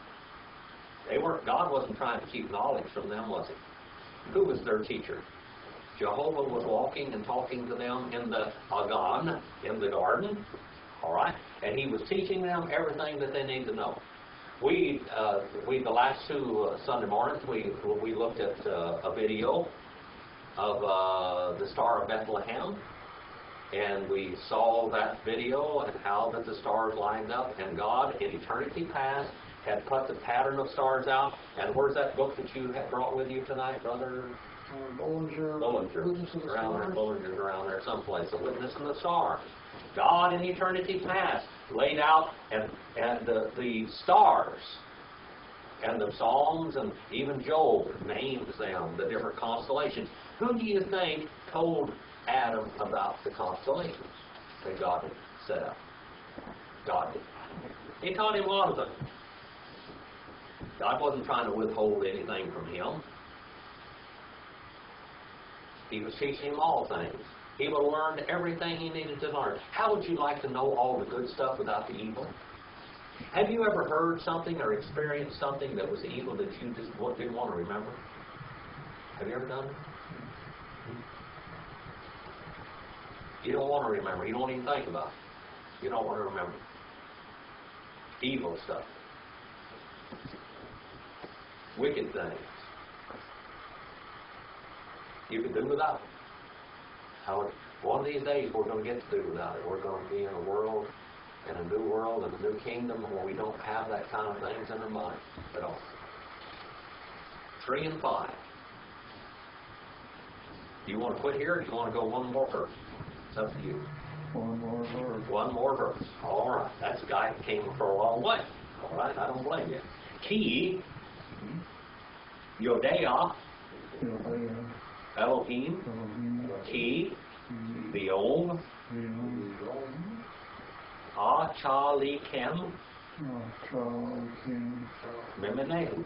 God wasn't trying to keep knowledge from them, was he? Who was their teacher? Jehovah was walking and talking to them in the Agan, in the garden, all right? And he was teaching them everything that they need to know. We the last 2 Sunday mornings, we looked at a video of the Star of Bethlehem, and we saw that video and how that the stars lined up, and God in eternity past had put the pattern of stars out. And where's that book that you had brought with you tonight, Brother? Bollinger. Around there, Bollinger's around there someplace. A Witness in the Stars. God in eternity past laid out and the stars and the Psalms, and even Job names them, the different constellations. Who do you think told Adam about the constellations that God had set up? God did. He taught him a lot of them. God wasn't trying to withhold anything from him. He was teaching him all things. He would have learned everything he needed to learn. How would you like to know all the good stuff without the evil? Have you ever heard something or experienced something that was evil that you just didn't want to remember? Have you ever done it? You don't want to remember. You don't even think about it. You don't want to remember. Evil stuff. Wicked things. You could do without it. One of these days we're going to get to do without it. We're going to be in a world, in a new world, in a new kingdom where we don't have that kind of things in our mind at all. 3 and 5. Do you want to quit here or do you want to go one more verse? It's up to you. One more verse. One more verse. All right. That's a guy that came for a long way. All right. I don't blame you. Key. Yodea, Yodea, Elohim, Elohim, Ki, Ki, Biom, Biom, Achalikem, Achalikim, Memenehu.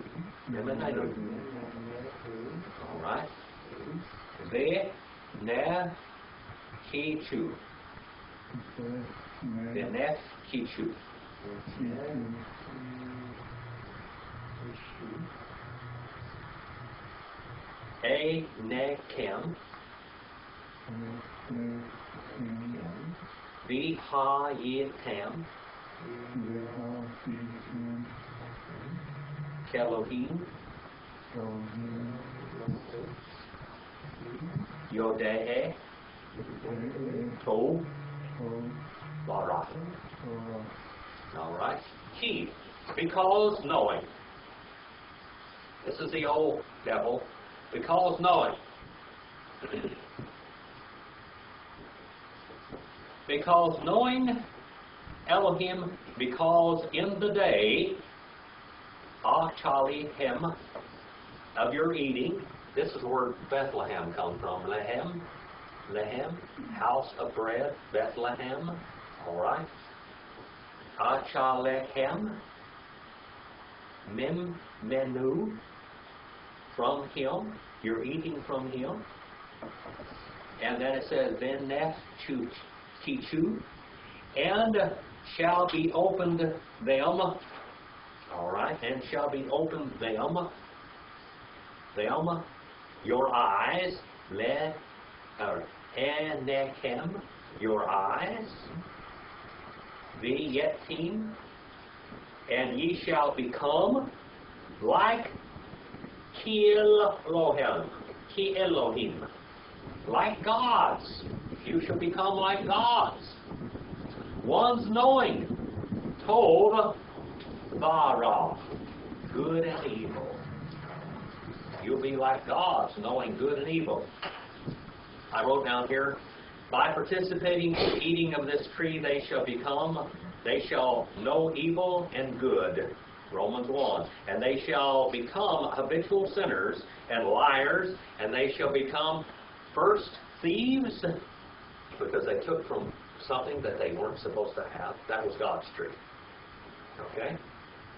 Memenehu. All right. Ve, Ne, Kichu. Benef, Kichu. A, Ne, Kem. V, Ha, Ye, Tam. Kelohim, Yodea, To, Bara. All right. He, because knowing. This is the old devil. Because knowing. Because knowing Elohim, because in the day, Achali Hem, of your eating, this is where Bethlehem comes from. Lehem, Lehem, house of bread, Bethlehem. All right. Achalechem, Mem, Menu, from him. You're eating from him. And then it says, Venef Kichu, and shall be opened them. All right, and shall be opened them, your eyes, Enechem, your eyes, V'yetim, and ye shall become like Ki Elohim, like gods. You shall become like gods. One's knowing, Tov, Vara, good and evil. You'll be like gods, knowing good and evil. I wrote down here, by participating in eating of this tree, they shall know evil and good. Romans 1. And they shall become habitual sinners and liars, and they shall become first thieves, because they took from something that they weren't supposed to have. That was God's tree. Okay?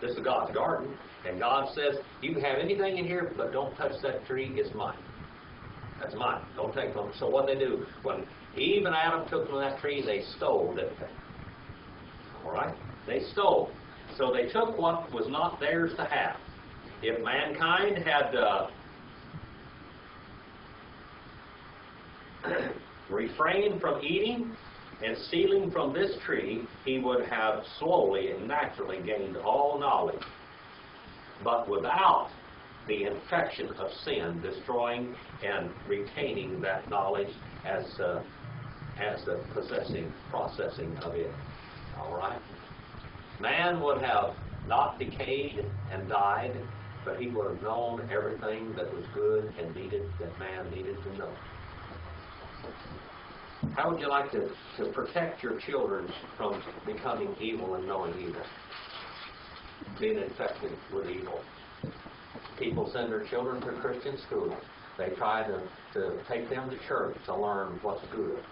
This is God's garden, and God says, you can have anything in here, but don't touch that tree, it's mine. That's mine. Don't take from them. So what they do, when Eve and Adam took from that tree, they stole, didn't they? All right? They stole. So they took what was not theirs to have. If mankind had refrained from eating and stealing from this tree, he would have slowly and naturally gained all knowledge. But without the infection of sin destroying and retaining that knowledge as the processing of it. All right? Man would have not decayed and died, but he would have known everything that was good and that man needed to know. How would you like to protect your children from becoming evil and knowing evil? Being infected with evil. People send their children to Christian school. They try to take them to church to learn what's good.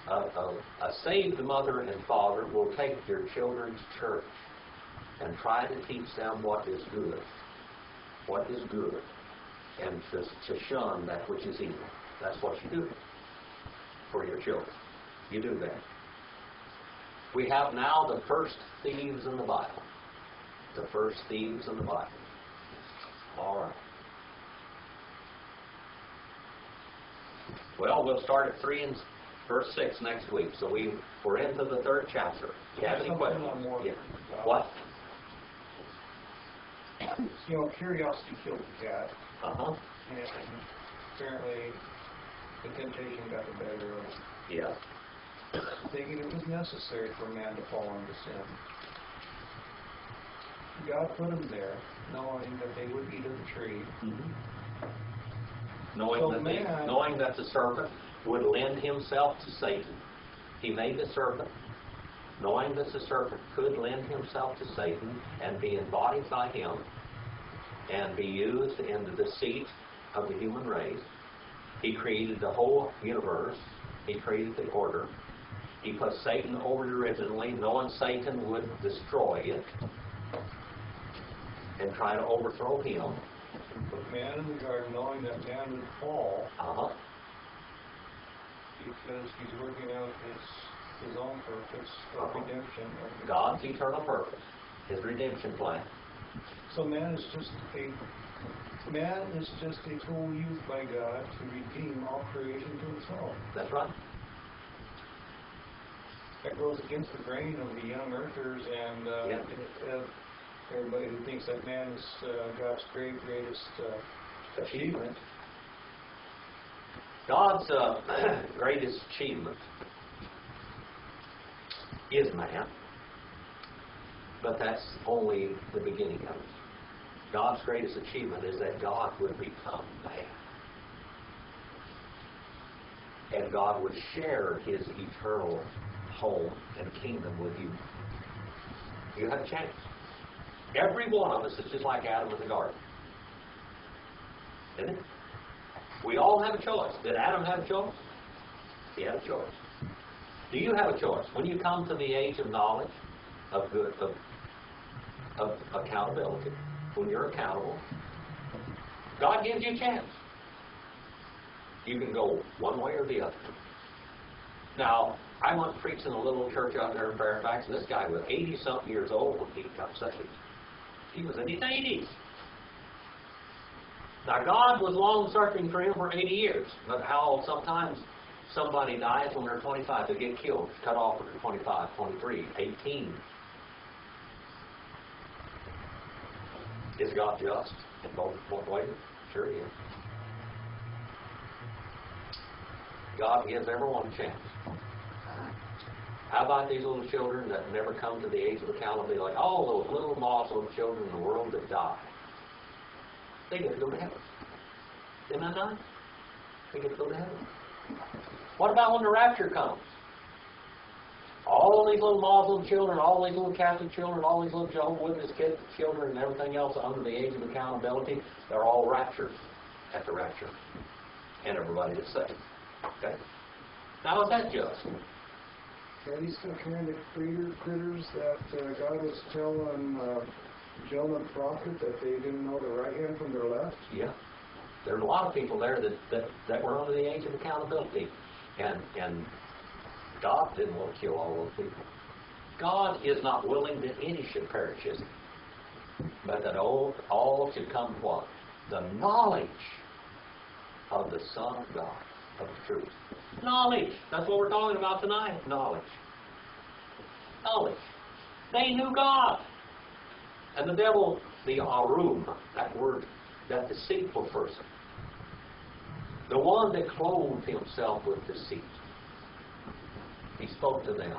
A saved mother and father will take their children to church and try to teach them what is good. What is good. And to shun that which is evil. That's what you do for your children. You do that. We have now the first thieves in the Bible. The first thieves in the Bible. All right. Well, we'll start at 3 and verse 6 next week. So we're into the 3rd chapter. Do you have any questions? Yeah. What? You know, curiosity killed the cat. Uh-huh. And apparently the temptation got the better of it. Yeah. Thinking it was necessary for man to fall into sin. God put them there, knowing that they would eat of the tree. Mm-hmm. Knowing that the serpent would lend himself to Satan. He made the serpent, knowing that the serpent could lend himself to Satan and be embodied by him. and be used in the deceit of the human race. He created the whole universe. He created the order. He put Satan over it originally, knowing Satan would destroy it and try to overthrow him. Put man in the garden knowing that man would fall because he's working out his own purpose of redemption. God's eternal purpose, his redemption plan. So man is just a tool used by God to redeem all creation to himself. That's right. That goes against the grain of the young earthers and everybody who thinks that man is God's greatest achievement. God's greatest achievement is man, but that's only the beginning of it. God's greatest achievement is that God would become man. And God would share his eternal home and kingdom with you. You have a chance. Every one of us is just like Adam in the garden. Isn't it? We all have a choice. Did Adam have a choice? He had a choice. Do you have a choice? When you come to the age of knowledge, of good, of accountability, when you're accountable, God gives you a chance. You can go one way or the other. Now, I went preaching in a little church out there in Fairfax, and this guy was 80-something years old when he got saved. He was in his 80s. Now, God was long-suffering for him for 80 years. But how sometimes somebody dies when they're 25. They get killed, cut off when they're 25, 23, 18. Is God just in both ways? Sure he is. God gives everyone a chance. How about these little children that never come to the age of accountability, like all those little Muslim children in the world that die? They get to go to heaven. Isn't that nice? They get to go to heaven. What about when the rapture comes? All these little Muslim children, all these little Catholic children, all these little Jehovah's Witness kids, children, and everything else under the age of accountability, they're all raptured at the rapture. And everybody is saved. Okay? Now, is that just? Are these the kind of critters that God was telling Jonah the prophet that they didn't know the right hand from their left? Yeah. There's a lot of people there that were under the age of accountability. And God didn't want to kill all those people. God is not willing that any should perish, is he? But that all should come to what? The knowledge of the Son of God, of the truth. Knowledge. That's what we're talking about tonight. Knowledge. Knowledge. They knew God. And the devil, the arum, that word, that deceitful person, the one that clothed himself with deceit, he spoke to them,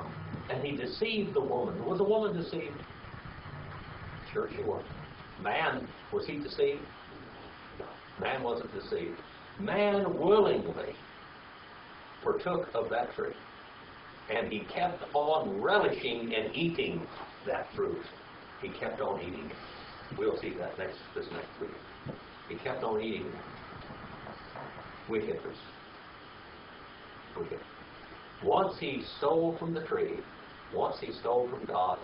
and he deceived the woman. Was the woman deceived? Sure she was. Man, was he deceived? No. Man wasn't deceived. Man willingly partook of that tree, and he kept on relishing and eating that fruit. He kept on eating it. We'll see that this next week. He kept on eating it. Wickedness. Wicked. Once he stole from the tree, once he stole from God,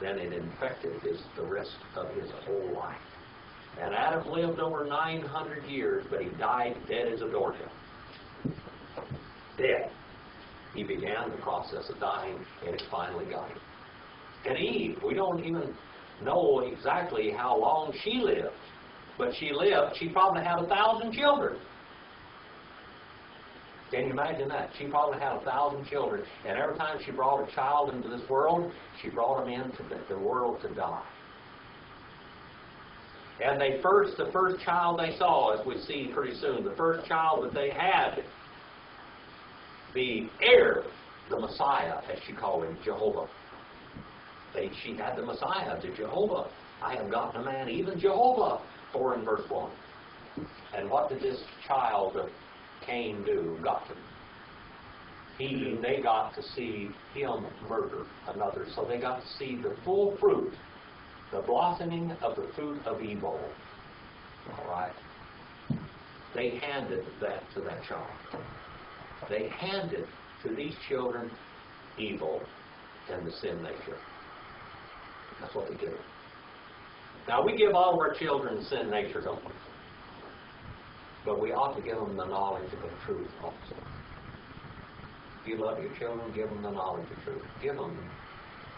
then it infected the rest of his whole life. And Adam lived over 900 years, but he died dead as a doornail. Dead. He began the process of dying, and it finally got him. And Eve, we don't even know exactly how long she lived, but she probably had 1,000 children. Can you imagine that? She probably had 1,000 children, and every time she brought a child into this world, she brought him into the world to die. And the first child they saw, as we see pretty soon, the first child that they had, the heir, the Messiah, as she called him, Jehovah. She had the Messiah, the Jehovah. I have gotten a man, even Jehovah, 4 in verse 1. And what did this child of Cain do? They got to see him murder another. So they got to see the full fruit, the blossoming of the fruit of evil All right? They handed that to that child. They handed to these children evil and the sin nature. That's what they did. Now, we give all of our children sin nature, don't we? But we ought to give them the knowledge of the truth also. If you love your children, give them the knowledge of truth. Give them,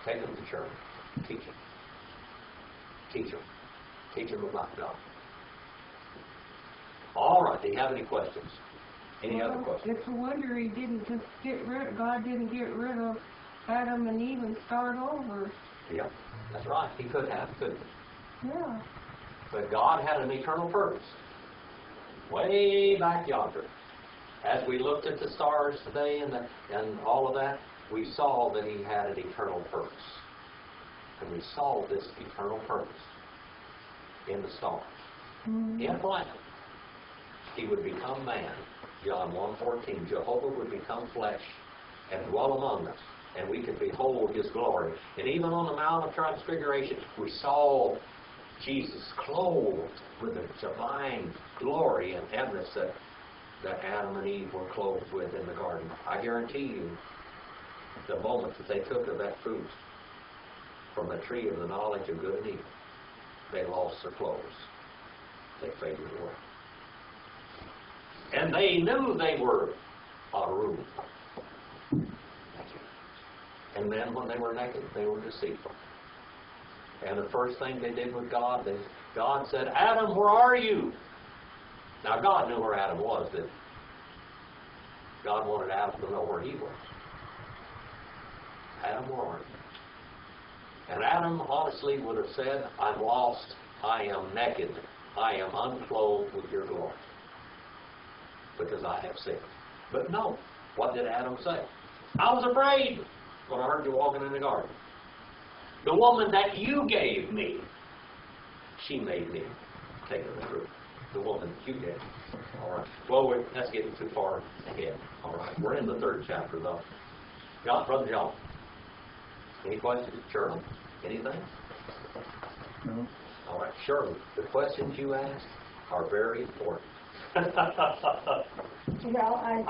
take them to church. Teach them. Teach them. Teach them about God. All right, do you have any questions? Any other questions? It's a wonder he didn't just God didn't get rid of Adam and Eve and start over. Yeah, that's right. He could have, couldn't he? Yeah. But God had an eternal purpose. Way back yonder. As we looked at the stars today and all of that, we saw that he had an eternal purpose. And we saw this eternal purpose in the stars. Mm-hmm. In planet. He would become man. John 1:14. Jehovah would become flesh and dwell among us. And we could behold his glory. And even on the Mount of Transfiguration, we saw Jesus clothed with the divine glory and evidence that Adam and Eve were clothed with in the garden. I guarantee you, the moment that they took of that fruit from the tree of the knowledge of good and evil, they lost their clothes. They faded away. And they knew they were out of room. And then when they were naked, they were deceitful. And the first thing they did with God, God said, Adam, where are you? Now, God knew where Adam was, didn't he? God wanted Adam to know where he was. Adam, where are you? And Adam honestly would have said, I'm lost, I am naked, I am unclothed with your glory, because I have sinned. But no, what did Adam say? I was afraid when I heard you walking in the garden. The woman that you gave me, she made me take of the fruit. The woman you gave me. All right. Well, that's getting too far ahead. All right. We're in the 3rd chapter, though. Brother John. Any questions? Shirley? Anything? No. All right. Shirley, the questions you asked are very important. Well, I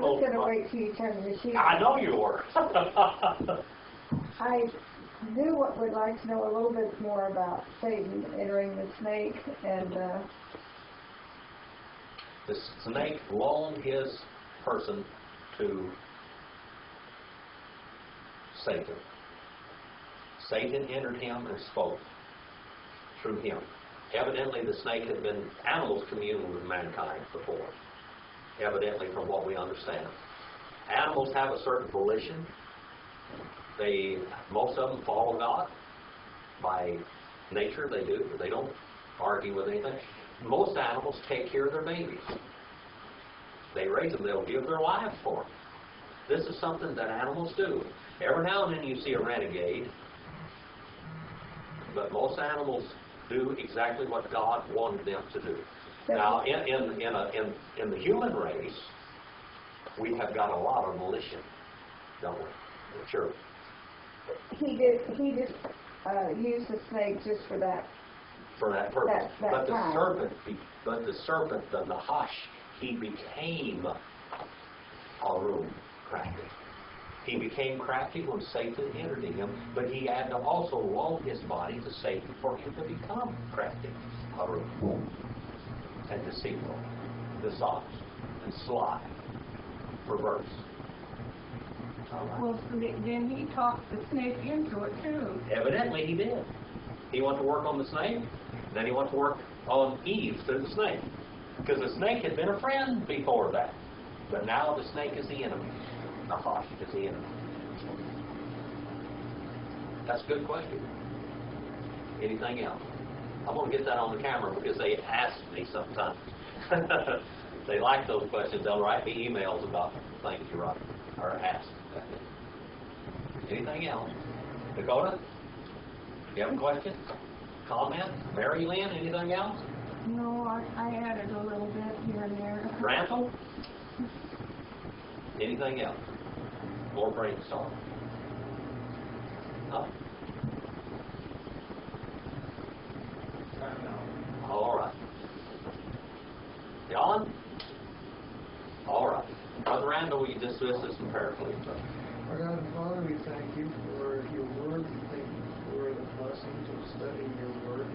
was going to wait till you turn the machine. I know you were. I would like to know a little bit more about Satan entering the snake and. The snake loaned his person to Satan. Satan entered him and spoke through him. Evidently, the snake had been animals communing with mankind before. Evidently, from what we understand. Animals have a certain volition. Most of them follow God. By nature, they do. They don't argue with anything. Most animals take care of their babies. They raise them. They'll give their lives for them. This is something that animals do. Every now and then you see a renegade, but most animals do exactly what God wanted them to do. Now, in the human race, we have got a lot of volition, don't we? Sure. He just used the snake just for that. For that purpose. But the serpent, the Nahash, he became Arun, crafty. He became crafty when Satan entered in him, but he had to also loan his body to Satan for him to become crafty, Arun, and deceitful, dishonest, and sly, perverse. Right. Well, then he talked the snake into it too. Evidently he did. He went to work on the snake, then he went to work on Eve through the snake. Because the snake had been a friend before that. But now the snake is the enemy. Nahash is the enemy. That's a good question. Anything else? I'm going to get that on the camera because they ask me sometimes. They like those questions. They'll write me emails about things you write or ask. Anything else? Dakota? You have a question? Comment? Mary Lynn? Anything else? No, I added a little bit here and there. Randall? Anything else? More brainstorm? No? All right. John? All right. Brother Randall, will you dismiss us in prayer, please? Our God and Father, we thank you for your word. We thank you for the blessings of studying your word.